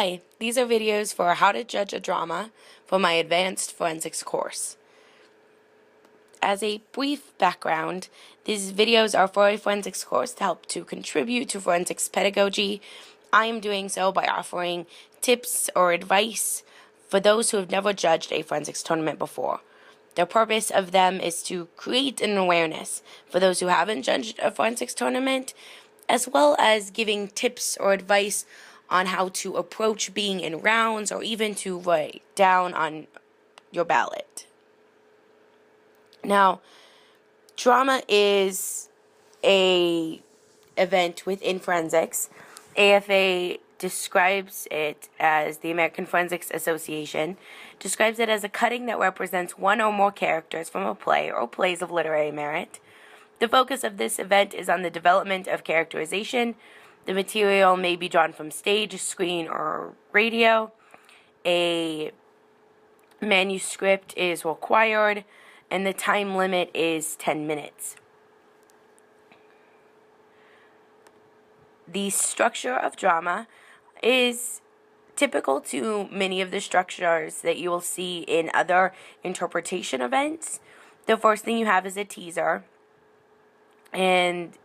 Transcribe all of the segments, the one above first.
Hi, these are videos for how to judge a drama for my advanced forensics course. As a brief background, these videos are for a forensics course to help to contribute to forensics pedagogy. I am doing so by offering tips or advice for those who have never judged a forensics tournament before. The purpose of them is to create an awareness for those who haven't judged a forensics tournament, as well as giving tips or advice on how to approach being in rounds or even to write down on your ballot. Now, drama is a event within forensics. AFA describes it as, the American Forensics Association describes it as a cutting that represents one or more characters from a play or plays of literary merit. The focus of this event is on the development of characterization. The material may be drawn from stage, screen, or radio. A manuscript is required, and the time limit is 10 minutes. The structure of drama is typical to many of the structures that you will see in other interpretation events. The first thing you have is a teaser, and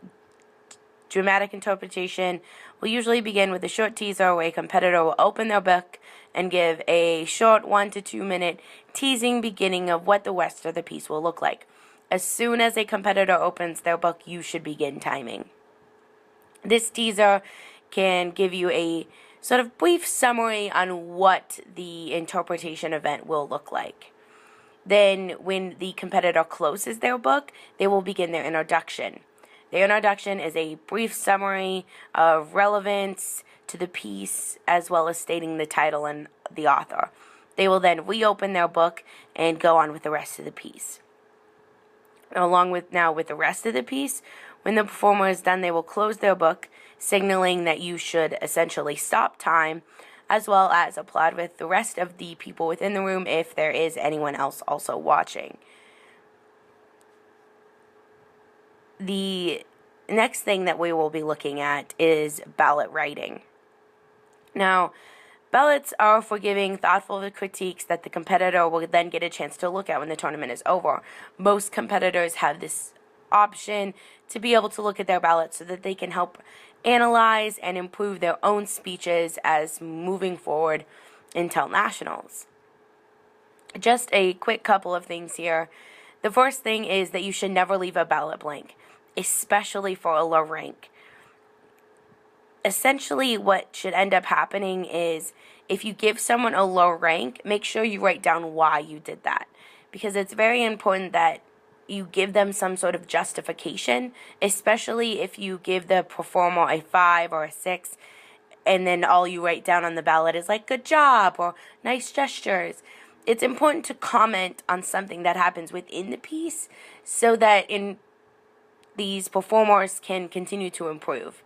dramatic interpretation will usually begin with a short teaser where a competitor will open their book and give a short 1 to 2 minute teasing beginning of what the rest of the piece will look like. As soon as a competitor opens their book, you should begin timing. This teaser can give you a sort of brief summary on what the interpretation event will look like. Then, when the competitor closes their book, they will begin their introduction. The introduction is a brief summary of relevance to the piece, as well as stating the title and the author. They will then reopen their book and go on with the rest of the piece. Along with the rest of the piece, when the performer is done, they will close their book, signaling that you should essentially stop time, as well as applaud with the rest of the people within the room if there is anyone else also watching. The next thing that we will be looking at is ballot writing. Now, ballots are for giving thoughtful critiques that the competitor will then get a chance to look at when the tournament is over. Most competitors have this option to be able to look at their ballots so that they can help analyze and improve their own speeches as moving forward until nationals. Just a quick couple of things here. The first thing is that you should never leave a ballot blank, especially for a low rank. Essentially, what should end up happening is if you give someone a low rank, make sure you write down why you did that, because it's very important that you give them some sort of justification, especially if you give the performer a 5 or a 6, and then all you write down on the ballot is like, good job, or nice gestures. It's important to comment on something that happens within the piece so that these performers can continue to improve.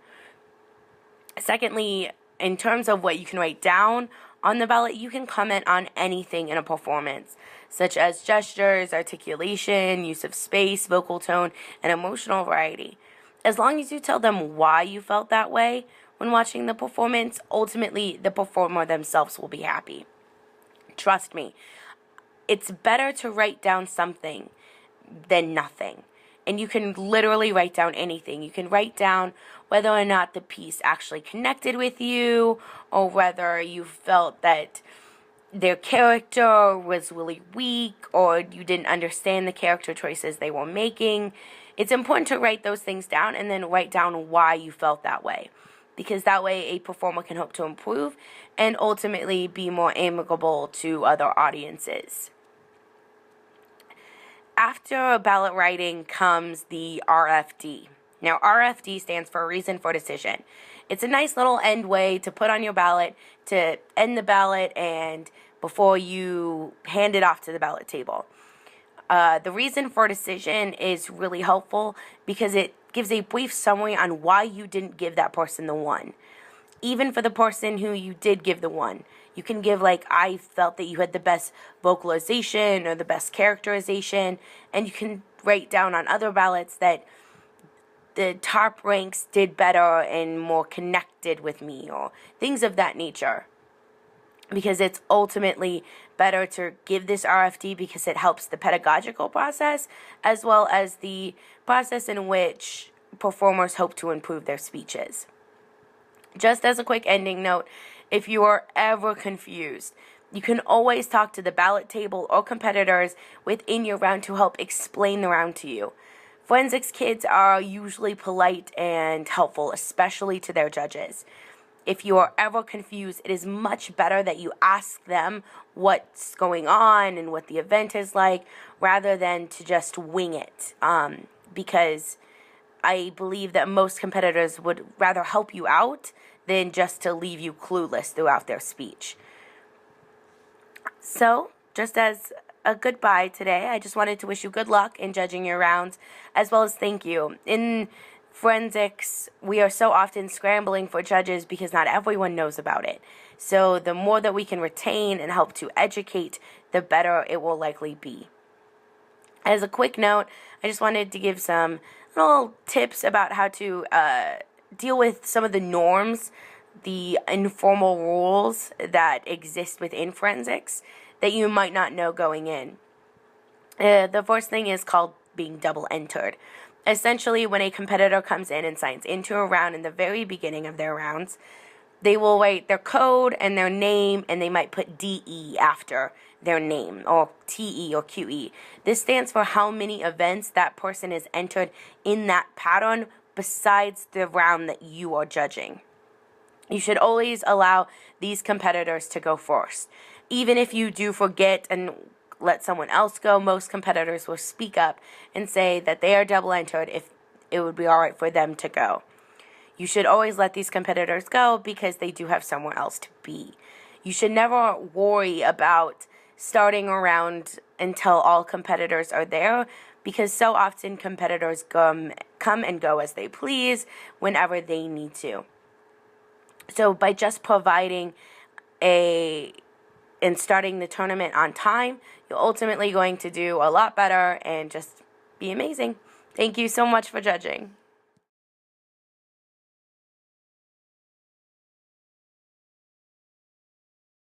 Secondly, in terms of what you can write down on the ballot, you can comment on anything in a performance, such as gestures, articulation, use of space, vocal tone, and emotional variety. As long as you tell them why you felt that way when watching the performance, ultimately the performer themselves will be happy. Trust me, it's better to write down something than nothing. And you can literally write down anything. You can write down whether or not the piece actually connected with you, or whether you felt that their character was really weak, or you didn't understand the character choices they were making. It's important to write those things down and then write down why you felt that way, because that way a performer can hope to improve and ultimately be more amicable to other audiences. After ballot writing comes the RFD. Now, RFD stands for reason for decision. It's a nice little end way to put on your ballot to end the ballot and before you hand it off to the ballot table. The reason for decision is really helpful because it gives a brief summary on why you didn't give that person the 1. Even for the person who you did give the 1. You can give, like, I felt that you had the best vocalization or the best characterization, and you can write down on other ballots that the top ranks did better and more connected with me, or things of that nature. because it's ultimately better to give this RFD because it helps the pedagogical process as well as the process in which performers hope to improve their speeches. Just as a quick ending note, if you are ever confused, you can always talk to the ballot table or competitors within your round to help explain the round to you. Forensics kids are usually polite and helpful, especially to their judges. If you are ever confused, it is much better that you ask them what's going on and what the event is like rather than to just wing it, because I believe that most competitors would rather help you out than just to leave you clueless throughout their speech. So, just as a goodbye today, I just wanted to wish you good luck in judging your rounds, as well as thank you. In forensics, we are so often scrambling for judges because not everyone knows about it. So the more that we can retain and help to educate, the better it will likely be. As a quick note, I just wanted to give some little tips about how to deal with some of the norms, the informal rules that exist within forensics that you might not know going in. The first thing is called being double entered. Essentially, when a competitor comes in and signs into a round in the very beginning of their rounds, they will write their code and their name, and they might put DE after their name, or TE or QE. This stands for how many events that person has entered in that pattern besides the round that you are judging. You should always allow these competitors to go first. Even if you do forget and let someone else go, most competitors will speak up and say that they are double entered if it would be alright for them to go. You should always let these competitors go because they do have somewhere else to be. You should never worry about starting a round until all competitors are there, because so often competitors come and go as they please whenever they need to. So by just providing and starting the tournament on time, you're ultimately going to do a lot better and just be amazing. Thank you so much for judging.